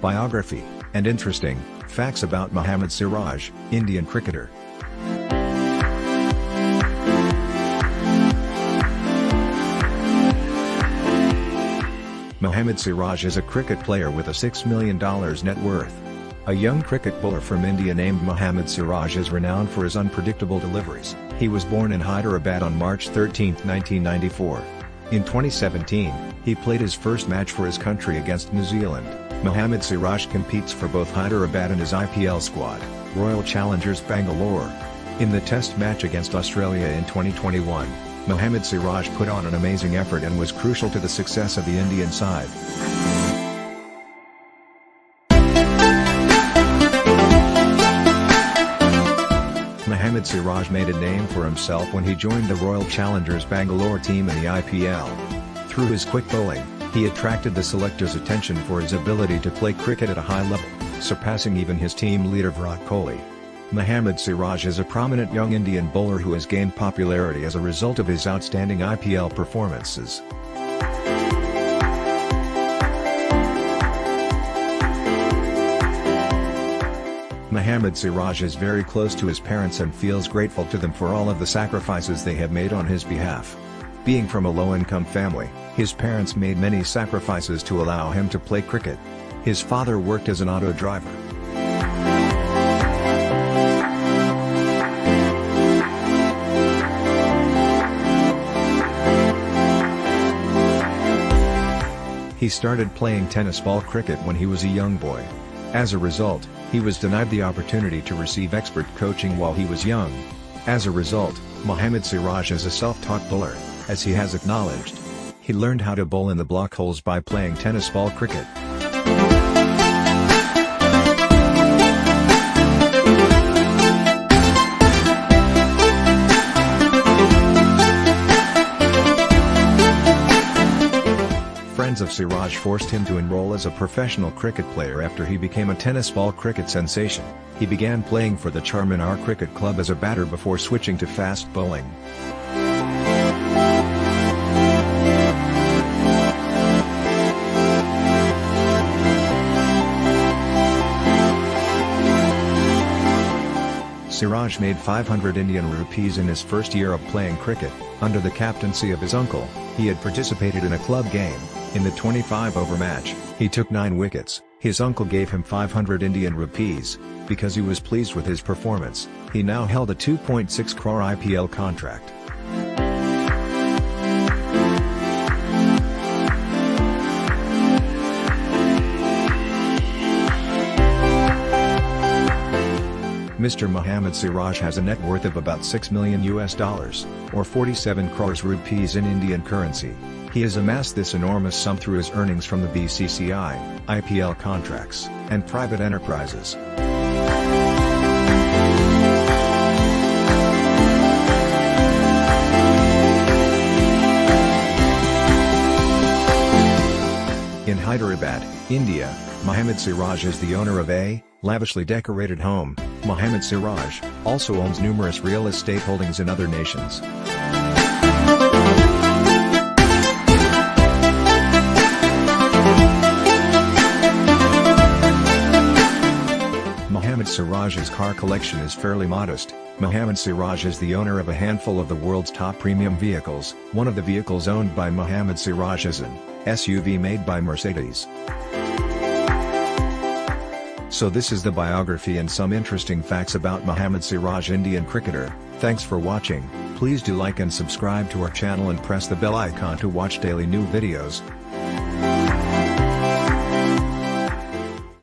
biography, and interesting facts about Mohammed Siraj, Indian cricketer. Mohammed Siraj is a cricket player with a $6 million net worth. A young cricket bowler from India named Mohammed Siraj is renowned for his unpredictable deliveries. He was born in Hyderabad on March 13, 1994. In 2017, he played his first match for his country against New Zealand. Mohammed Siraj competes for both Hyderabad and his IPL squad, Royal Challengers Bangalore. In the test match against Australia in 2021, Mohammed Siraj put on an amazing effort and was crucial to the success of the Indian side. Mohammed Siraj made a name for himself when he joined the Royal Challengers Bangalore team in the IPL. Through his quick bowling, he attracted the selectors' attention for his ability to play cricket at a high level, surpassing even his team leader Virat Kohli. Mohammed Siraj is a prominent young Indian bowler who has gained popularity as a result of his outstanding IPL performances. Mohammed Siraj is very close to his parents and feels grateful to them for all of the sacrifices they have made on his behalf. Being from a low-income family, his parents made many sacrifices to allow him to play cricket. His father worked as an auto driver. He started playing tennis ball cricket when he was a young boy. As a result, he was denied the opportunity to receive expert coaching while he was young. As a result, Mohammed Siraj is a self-taught bowler, as he has acknowledged. He learned how to bowl in the block holes by playing tennis ball cricket. Friends of Siraj forced him to enroll as a professional cricket player after he became a tennis ball cricket sensation. He began playing for the Charminar Cricket Club as a batter before switching to fast bowling. Siraj made 500 Indian rupees in his first year of playing cricket. Under the captaincy of his uncle, he had participated in a club game. In the 25-over match, he took 9 wickets. His uncle gave him 500 Indian rupees. Because he was pleased with his performance, he now held a 2.6 crore IPL contract. Mr. Mohammed Siraj has a net worth of about $6 million or 47 crores rupees in Indian currency. He has amassed this enormous sum through his earnings from the BCCI, IPL contracts, and private enterprises. In Hyderabad, India, Mohammed Siraj is the owner of a lavishly decorated home. Mohammed Siraj also owns numerous real estate holdings in other nations. Mohammed Siraj's car collection is fairly modest. Mohammed Siraj is the owner of a handful of the world's top premium vehicles. One of the vehicles owned by Mohammed Siraj is an SUV made by Mercedes. So this is the biography and some interesting facts about Mohammed Siraj, Indian cricketer. Thanks for watching. Please do like and subscribe to our channel and press the bell icon to watch daily new videos.